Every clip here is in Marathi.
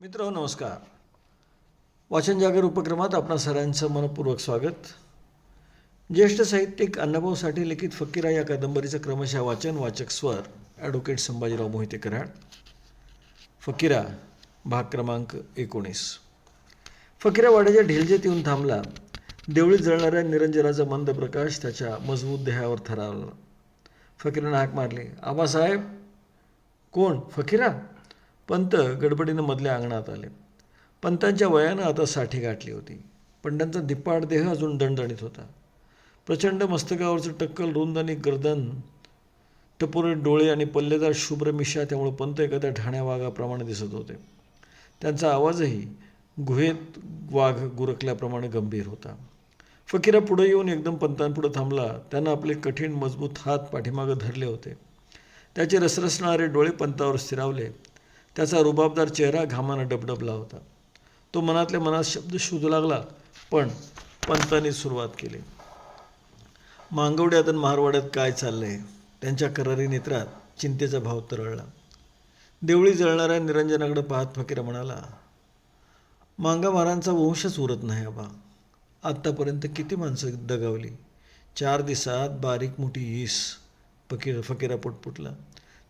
मित्रांनो नमस्कार. वाचन जागर उपक्रमात आपणा सर्वांचं मनपूर्वक स्वागत. ज्येष्ठ साहित्यिक अण्णाभाऊ साठे लिखित फकीरा या कादंबरीचं क्रमशः वाचन. वाचक स्वर ॲडव्होकेट संभाजीराव मोहिते कराड. फकीरा भाग क्रमांक 19. फकीरा वाड्याच्या ढिलजेत येऊन थांबला. देवळीत जळणाऱ्या निरंजनाचा मंद प्रकाश त्याच्या मजबूत देहावर थरावला. फकीरानं हाक मारली, आबासाहेब. कोण? फकीरा. पंत गडबडीनं मधल्या अंगणात आले. पंतांच्या वयानं आता 60 गाठली होती, पण त्यांचा धिप्पाड देह अजून दणदणीत होता. प्रचंड मस्तकावरचं टक्कल, रुंद आणि गर्दन, टपोरे डोळे आणि पल्लेदार शुभ्र मिशा, त्यामुळे पंत एखाद्या ठाण्या वाघाप्रमाणे दिसत होते. त्यांचा आवाजही गुहेत वाघ गुरकल्याप्रमाणे गंभीर होता. फकीरा पुढे येऊन एकदम पंतांपुढे थांबला. त्यानं आपले कठीण मजबूत हात पाठीमागं धरले होते. त्याचे रसरसणारे डोळे पंतावर स्थिरावले. त्याचा रुबाबदार चेहरा घामानं डबडबला होता. तो मनातल्या मनात शब्द शोधू लागला, पण पंतांनी सुरुवात केली. मांगवड्यात आणि महारवाड्यात काय चाललंय? त्यांच्या करारी नेत्रात चिंतेचा भाव तरळला. देवळी जळणाऱ्या निरंजनाकडे पाहत फकीरा म्हणाला, मांगामारांचा वंशच उरत नाही आबा. आत्तापर्यंत किती माणसं दगावली. 4 दिवसात बारीक मोठी ईस. फकीरा पुटपुटला.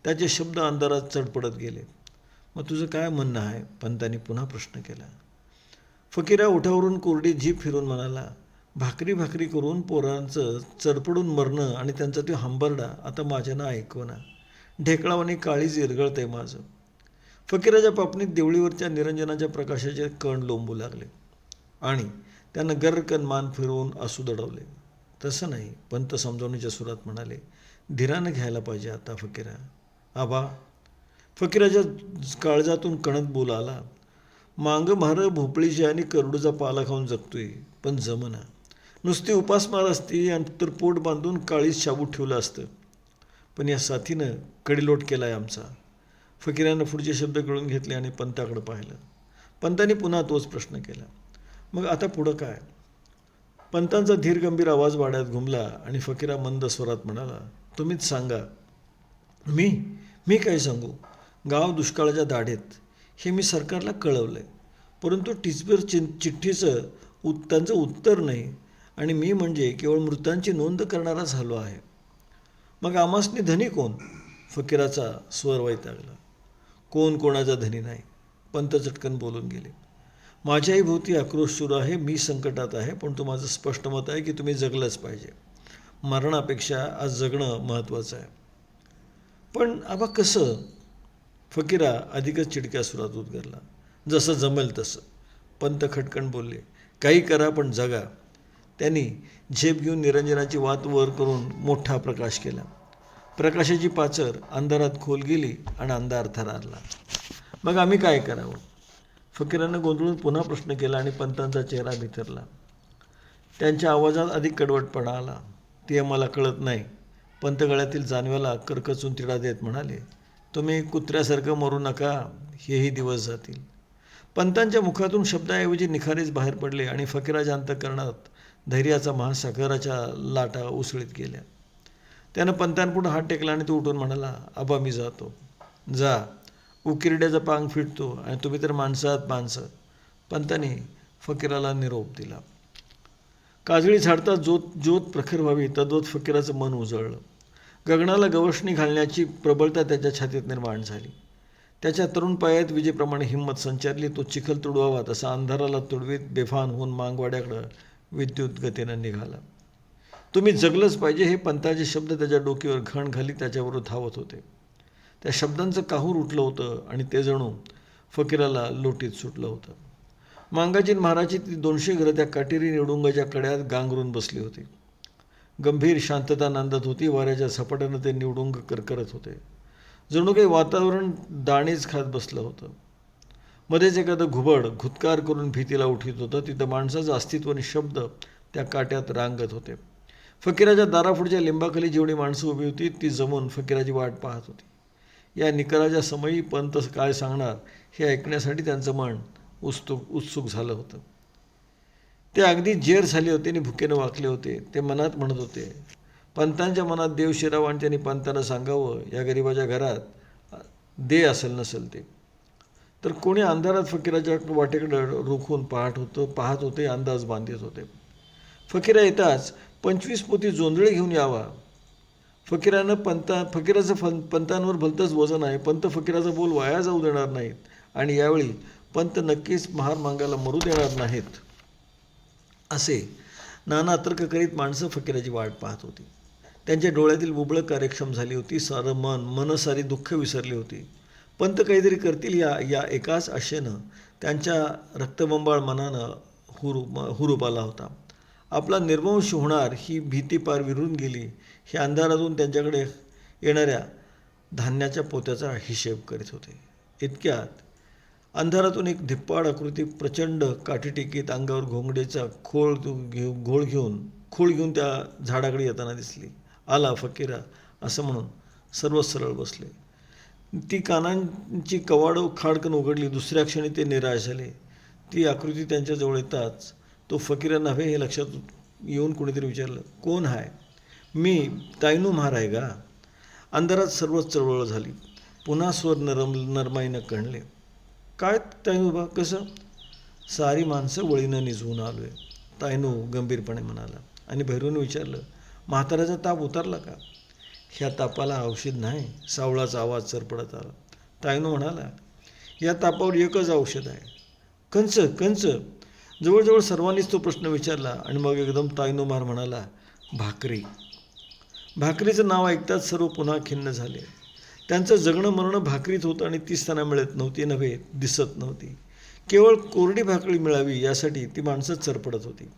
त्याचे शब्द अंधारात चढपडत गेले. मग तुझं काय म्हणणं आहे? पंतांनी पुन्हा प्रश्न केला. फकीरा उठावरून कोरडी जीभ फिरून म्हणाला, भाकरी करून पोरांचं चडपडून मरणं आणि त्यांचा तो हंबरडा आता माझ्यानं ऐकवना. ढेकळावानी काळीज इरगळतंय माझं. फकीराच्या पापणीत देवळीवरच्या निरंजनाच्या प्रकाशाचे कण लोंबू लागले आणि त्यानं गर्रकन मान फिरवून आसू दडवले. तसं नाही, पंत समजावणीच्या सुरात म्हणाले, धीरानं घ्यायला पाहिजे आता फकीरा. आबा. फकीराच्या काळजातून कणत बोल आला. मांग म्हारं भोपळीची आणि करडूचा पाला खाऊन जगतोय, पण जमना. नुसती उपासमार असती आणि तर पोट बांधून काळीच शाबूत ठेवलं असतं, पण या साथीनं कडिलोट केलाय आमचा. फकीरानं पुढचे शब्द गळून घेतले आणि पंताकडे पाहिलं. पंतांनी पुन्हा तोच प्रश्न केला, मग आता पुढं काय? पंतांचा धीर गंभीर आवाज वाड्यात घुमला आणि फकीरा मंद स्वरात म्हणाला, तुम्हीच सांगा. मी काय सांगू? गाव दुष्काळाच्या दाढेत, हे मी सरकारला कळवलं आहे, परंतु टिचभर चिठ्ठीचं त्यांचं उत्तर नाही आणि मी म्हणजे केवळ मृतांची नोंद करणारा झालो आहे. मग आमासनी धनी कोण? फकीराचा स्वर वैतागला. कोण कोणाचा धनी नाही. पंत चटकन बोलून गेले. माझ्याही भोवती आक्रोश सुरू आहे. मी संकटात आहे, पण तो माझं स्पष्ट मत आहे की तुम्ही जगलंच पाहिजे. मरणापेक्षा आज जगणं महत्त्वाचं आहे. पण आबा कसं? फकीरा अधिकच चिडक्या सुरात उद्गारला. जसं जमेल तसं. पंत खटकन बोलले, काही करा पण जगा. त्यांनी झेप घेऊन निरंजनाची वात वर करून मोठा प्रकाश केला. प्रकाशाची पाचर अंधारात खोल गेली आणि अंधार थरारला. मग आम्ही काय करावं? फकीरानं गोंधळून पुन्हा प्रश्न केला आणि पंतांचा चेहरा बिथरला. त्यांच्या आवाजात अधिक कडवटपणा आला. ते मला कळत नाही. पंत गळ्यातील जानव्याला करकचून तिढा देत म्हणाले, तुम्ही कुत्र्यासारखं मरू नका. हेही दिवस जातील. पंतांच्या मुखातून शब्दाऐवजी निखारेच बाहेर पडले आणि फकीराच्या अंतःकरणात धैर्याचा महासागराच्या लाटा उसळीत गेल्या. त्यानं पंतांपुढं हात टेकला आणि तो उठून म्हणाला, आबा मी जातो. जा. उकिरड्याचा पांग फिटतो आणि तुम्ही तर माणसात माणसं. पंतांनी फकीराला निरोप दिला. काजळी झाडता ज्योत प्रखर व्हावी तद्वत फकीराचं मन उजळलं. गगनाला गवसणी घालण्याची प्रबळता त्याच्या छातीत निर्माण झाली. त्याच्या तरुण पायात विजेप्रमाणे हिंमत संचारली. तो चिखल तुडवावा तसा अंधाराला तुडवीत बेफान होऊन मांगवाड्याकडं विद्युत गतीनं निघाला. तुम्ही जगलंच पाहिजे हे पंताचे शब्द त्याच्या डोकीवर घण घाली त्याच्याबरोबर धावत होते. त्या शब्दांचं काहूर उठलं होतं आणि ते जणू फकीराला लोटीत सुटलं होतं. मांगाची महाराची ती 200 घरं त्या काटेरी निवडुंगाच्या कड्यात गांगरून बसली होती. गंभीर शांतता नांदत होती. वाऱ्याच्या झपाट्यानं ते निवडुंग करकरत होते. जणू काही वातावरण दाणेच खात बसलं होतं. मध्येच एखादं घुबड घुतकार करून भीतीला उठीत होतं. तिथं माणसाचं अस्तित्व आणि शब्द त्या काट्यात रांगत होते. फकीराच्या दारापुढच्या लिंबाखाली जेवढी माणसं उभी होती ती जमून फकीराची वाट पाहत होती. या निकराच्या समयी पंत काय सांगणार हे ऐकण्यासाठी त्यांचं मन उत्सुक झालं होतं. ते अगदी जेर झाले होते आणि भुकेनं वाकले होते. ते मनात म्हणत होते, पंतांच्या मनात देव शिरावं आणि त्यांनी पंतांना सांगावं, या गरिबाच्या घरात दे असेल नसेल ते. तर कोणी अंधारात फकीराच्या वाटेकडे रोखून पाहत होते, अंदाज बांधित होते. फकीरा येताच 25 पोती जोंधळे घेऊन यावा. फकीराचं पंतांवर भलतंच वजन आहे. पंत फकीराचा बोल वाया जाऊ देणार नाहीत आणि यावेळी पंत नक्कीच महार मागायला मरू देणार नाहीत, असे नाना तर्क करीत माणसं फकीराची वाट पाहत होती. त्यांच्या डोळ्यातील बुबळं कार्यक्षम झाली होती. सारं मन सारी दुःख विसरली होती. पंत काहीतरी करतील या एकाच आशेनं त्यांच्या रक्तबंबाळ मनानं हुरूप आला होता. आपला निर्वंश होणार ही भीती पार विरून गेली. हे अंधारातून त्यांच्याकडे येणाऱ्या धान्याच्या पोत्याचा हिशेब करीत होते. इतक्यात अंधारातून एक धिप्पाड आकृती प्रचंड काठीटेकीत अंगावर घोंगडेचा खोळ घेऊन त्या झाडाकडे येताना दिसली. आला फकीरा असं म्हणून सर्व सरळ बसले. ती कानांची कवाडं खाडकन उघडली. दुसऱ्या क्षणी ते निराश झाले. ती आकृती त्यांच्याजवळ येताच तो फकीरा नव्हे हे लक्षात येऊन कोणीतरी विचारलं, कोण आहे? मी तायनू महार आहे गा. अंधारात सर्वच चळवळ झाली. पुन्हा स्वर नरमाईनं कणले. काय तायनूबा, कसं? सारी माणसं वळीनं निजवून आलोय, तायनू गंभीरपणे म्हणाला आणि भैरवून विचारलं, म्हाताऱ्याचा ताप उतरला का? ह्या तापाला औषध नाही. सावळाचा आवाज सरपडत आला. तायनू म्हणाला, या तापावर एकच औषध आहे. कंच. जवळजवळ सर्वांनीच तो प्रश्न विचारला आणि मग एकदम तायनू महार म्हणाला, भाकरी. भाकरीचं नाव ऐकताच सर्व पुन्हा खिन्न झाले. त्यांचं जगणं मरणं भाकरीत होतं आणि तीच त्यांना मिळत नव्हती नव्हे, दिसत नव्हती. केवळ कोरडी भाकरी मिळावी यासाठी ती माणसं चरपडत होती.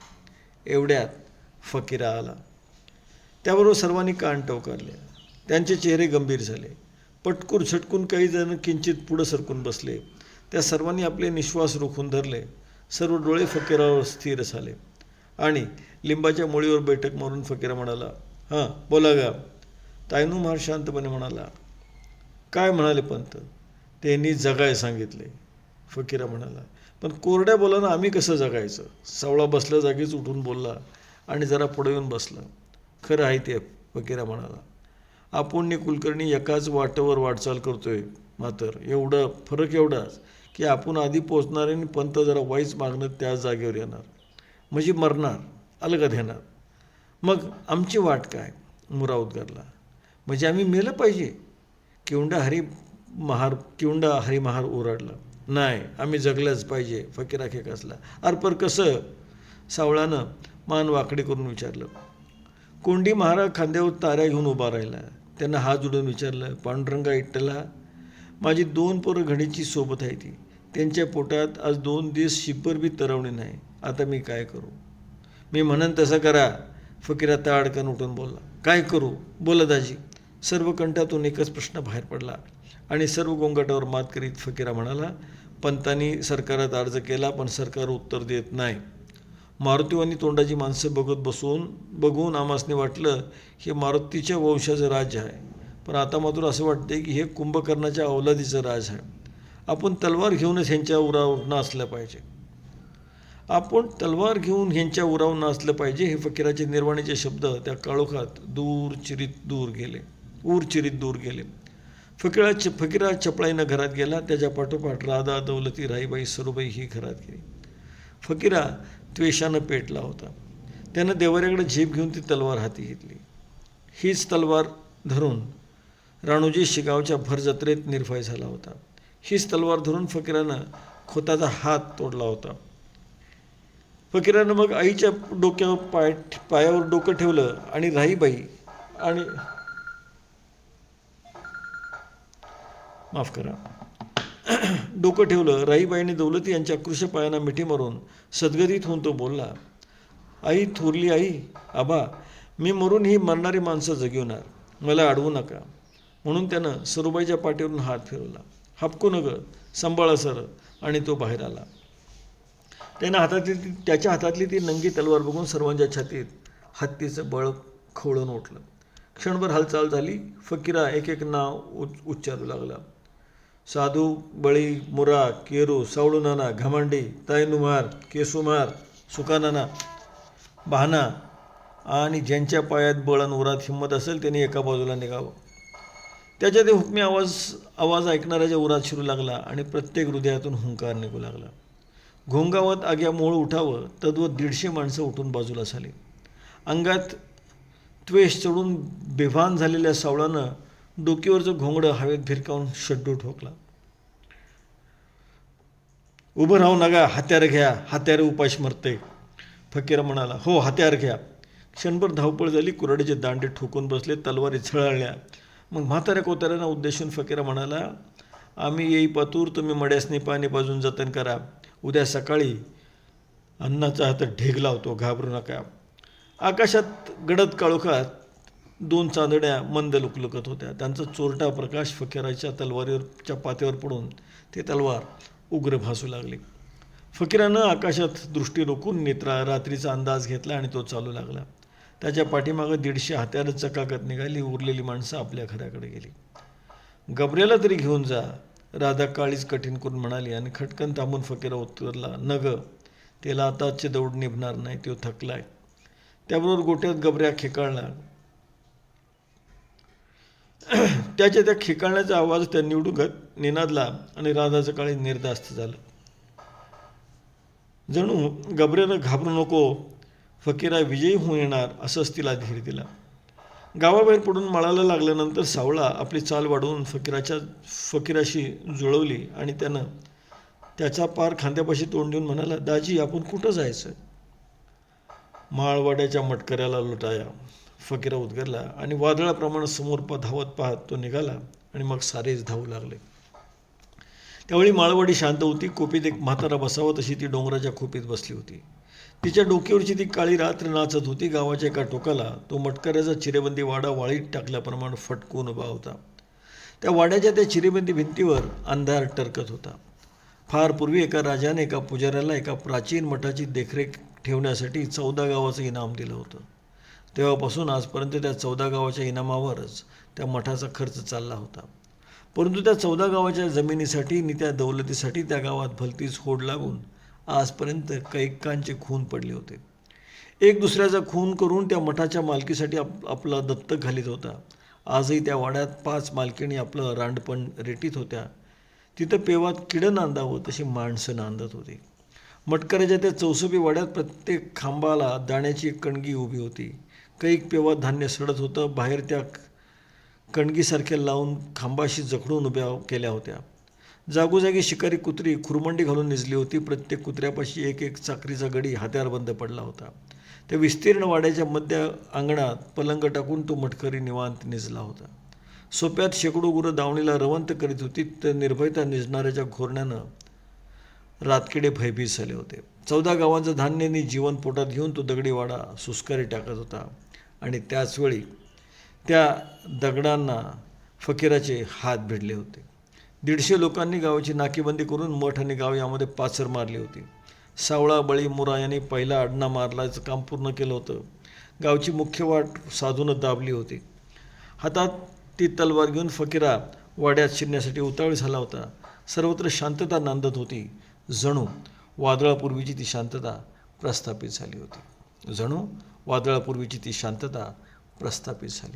एवढ्यात फकीरा आला. त्याबरोबर सर्वांनी कान टवकारले. त्यांचे चेहरे गंभीर झाले. पटकून छटकून काही जण किंचित पुढं सरकून बसले. त्या सर्वांनी आपले निश्वास रोखून धरले. सर्व डोळे फकीरावर स्थिर झाले आणि लिंबाच्या मुळीवर बैठक मारून फकीरा म्हणाला, हां बोला गा. तायनू महार शांतपणे म्हणाला, काय म्हणाले पंत? त्यांनी जगाय सांगितले. फकीरा म्हणाला, पण कोरड्या बोलानं आम्ही कसं जगायचं? सावळा बसल्या जागीच उठून बोलला आणि जरा पुढे येऊन बसला. खरं आहे ते, फकीरा म्हणाला. आपण कुलकर्णी एकाच वाटेवर वाटचाल करतोय, मात्र फरक एवढाच की आपण आधी पोचणार आणि पंत जरा वाईच मागणं त्याच जागेवर येणार, म्हणजे मरणार, अलगद येणार. मग आमची वाट काय? मुरा उद्गारला. म्हणजे आम्ही मेलं पाहिजे? किवंडा हरी महार ओरडला. नाही, आम्ही जगलंच पाहिजे, फकीरा खेकसला. अर्पर कसं? सावळानं मान वाकडी करून विचारलं. कोंडी महाराज खांद्यावर ताऱ्या घेऊन उभा राहिला. त्यांना हात जोडून विचारलं, पांडुरंगा इट्टला, माझी 2 पोरं घडीची सोबत आहे ती. त्यांच्या पोटात आज 2 दिवस शिब्बर बी तरवणी नाही. आता मी काय करू? मी म्हणन तसं करा. फकीरा ताडकन उठून बोलला. काय करू? बोला दाजी. सर्व कंठातून एकच प्रश्न बाहेर पडला आणि सर्व गोंगाटावर मात करीत फकीरा म्हणाला, पंतांनी सरकारात अर्ज केला पण सरकार उत्तर देत नाही. मारुतीवानी तोंडाची माणसं बघून आमासने वाटलं हे मारुतीच्या वंशाचं राज्य आहे. पण आता मात्र असं वाटते की हे कुंभकर्णाच्या अवलादीचं राज आहे. आपण तलवार घेऊनच ह्यांच्या उरावर नाचलं पाहिजे. हे फकीराचे निर्वाणीचे शब्द त्या काळोखात दूर चिरीत दूर गेले. फकीरा चपळाईनं घरात गेला. त्याच्या पाठोपाठ राधा, दौलती, राईबाई, सरूबाई ही घरात गेली. फकीरा त्वेषानं पेटला होता. त्यानं देवाऱ्याकडे झेप घेऊन ती तलवार हाती घेतली. हीच तलवार धरून राणूजी शिगावच्या भर जत्रेत निर्भय झाला होता. हीच तलवार धरून फकीरानं खोताचा हात तोडला होता. फकीरानं मग आईच्या पायावर डोकं ठेवलं आणि राहीबाई आणि राहीबाईने दौलती यांच्या कृश पायांना मिठी मारून सद्गतीत होऊन तो बोलला, आई, थोरली आई, आबा, मी मरून ही मरणारी माणसं जगवणार, मला अडवू नका. म्हणून त्यानं सरूबाईच्या पाठीवरून हात फिरवला. हापकू नगं, सांभाळ सर. आणि तो बाहेर आला. त्याच्या हातातली ती नंगी तलवार बघून सर्वांच्या छातीत हत्तीचं बळ खवळून उठलं. क्षणभर हालचाल झाली. फकीरा एक नाव उच्चारू लागला. साधू, बळी, मुरा, केरू, सावळू नाना, घमांडी, तायनू महार, केसू महार, सुकानाना, बहाना आणि ज्यांच्या पायात बळ आणि उरात हिंमत असेल त्यांनी एका बाजूला निघावं. त्याच्या ते हुकमी आवाज ऐकणाऱ्याच्या उरात शिरू लागला आणि प्रत्येक हृदयातून हुंकार निघू लागला. घोंगावत आग्या मोळ उठावं तद्वत 150 माणसं उठून बाजूला झाली. अंगात त्वेष चढून बेभान झालेल्या सावळानं डोकीवरचं घोंगडं हवेत भिरकावून शड्डू ठोकला. उभं राहू नका, हत्यार घ्या, हत्यार उपाश मरते, फकीर म्हणाला. हो, हत्यार घ्या. क्षणभर धावपळ झाली. कुऱ्हाडीचे दांडे ठोकून बसले, तलवारी झळाळल्या. मग म्हाताऱ्या कोताऱ्यांना उद्देशून फकीर म्हणाला, आम्ही येई पातूर, तुम्ही मड्यासनी पाणी पाजून जतन करा. उद्या सकाळी अन्नाचा हात ढेग लावतो, घाबरू नका. आकाशात गडद काळोखात 2 चांदण्या मंद लुकलुकत होत्या. त्यांचा चोरटा प्रकाश फकीराच्या तलवारीच्या पात्यावर पडून ती तलवार उग्र भासू लागली. फकीरानं आकाशात दृष्टी रोखून रात्रीचा अंदाज घेतला आणि तो चालू लागला. त्याच्या पाठीमागं 150 हत्यारं चकाकत निघाली. उरलेली माणसं आपल्या घराकडे गेली. गबऱ्याला तरी घेऊन जा, राधा काळीच कठीण करून म्हणाली आणि खटकन थांबून फकीरा उत्तरला, न ग, त्याला आताचे दौड निभणार नाही, तो थकलाय. त्याबरोबर गोट्यात गबऱ्या खेकाळला. त्याच्या त्या खेकाळण्याचा आवाज त्या निवडुगत निनादला आणि राधाचं काळी निर्धास्त झालं. जणू गबऱ्यानं घाबरू नको, फकीरा विजयी होऊन येणार असंच तिला धीर दिला. गावाबाहेर पडून माळाला लागल्यानंतर सावळा आपली चाल वाढवून फकीराशी जुळवली आणि त्यानं त्याचा पार खांद्यापाशी तोंड देऊन म्हणाला, दाजी, आपण कुठं जायचं? माळवाड्याच्या मटकऱ्याला लुटाया, फकीरा उद्गारला आणि वादळाप्रमाणे समोर धावत पाहत तो निघाला आणि मग सारेच धावू लागले. त्यावेळी माळवाडी शांत होती. कोपीत एक म्हातारा बसावा तशी ती डोंगराच्या खोपीत बसली होती. तिच्या डोक्यावरची ती काळी रात्र नाचत होती. गावाच्या एका टोकाला तो मटकऱ्याचा चिरेबंदी वाडा वाळीत टाकल्याप्रमाणे फटकून उभा होता. त्या वाड्याच्या त्या चिरेबंदी भिंतीवर अंधार टरकत होता. फार पूर्वी एका राजाने एका पुजाऱ्याला एका प्राचीन मठाची देखरेख ठेवण्यासाठी 14 गावाचं इनाम दिलं होतं. तेव्हापासून आजपर्यंत त्या 14 गावाच्या इनामावरच त्या मठाचा खर्च चालला होता. परंतु त्या 14 गावाच्या जमिनीसाठी आणि त्या दौलतीसाठी त्या गावात भलतीच होड लागून आजपर्यंत कैकांचे खून पडले होते. एक दुसऱ्याचा खून करून त्या मठाच्या मालकीसाठी आपला दत्तक घालीत होता. आजही त्या वाड्यात 5 मालकीणी आपलं रांडपण रेटीत होत्या. तिथं पेवात किडं नांदावं तशी माणसं नांदत होती. मटकऱ्याच्या त्या चौसपी वाड्यात प्रत्येक खांबाला दाण्याची एक कणगी उभी होती. कैक पेवात धान्य सडत होतं. बाहेर त्या कणगीसारख्या लावून खांबाशी जखडून उभ्या केल्या होत्या. जागोजागी शिकारी कुत्री खुरमंडी घालून निजली होती. प्रत्येक कुत्र्यापाशी एक एक चाकरीचा गडी हत्यारबंद पडला होता. त्या विस्तीर्ण वाड्याच्या मध्य अंगणात पलंग टाकून तो मटकरी निवांत निजला होता. सोप्यात शेकडो गुरं दावणीला रवंत करीत होती. तर निर्भयता निजणाऱ्याच्या घोरण्यानं रातकिडे भयभीत झाले होते. 14 गावांचं धान्य आणि जीवन पोटात घेऊन तो दगडी वाडा सुस्कारी टाकत होता आणि त्याचवेळी त्या दगडांना फकीराचे हात भिडले होते. 150 लोकांनी गावाची नाकेबंदी करून मठ आणि गाव यामध्ये पाचर मारली होती. सावळा, बळी, मुरा यांनी पहिला आडना मारल्याचं काम पूर्ण केलं होतं. गावची मुख्य वाट साधून दाबली होती. हातात ती तलवार घेऊन फकीरा वाड्यात शिरण्यासाठी उतावळी झाला होता. सर्वत्र शांतता नांदत होती. जणू वादळापूर्वीची ती शांतता प्रस्थापित झाली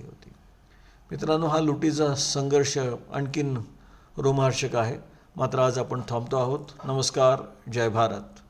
होती. मित्रांनो, हा लुटीचा संघर्ष आणखीन रोमहर्षक आहे. मात्र आज आपण थांबतो आहोत. नमस्कार. जय भारत.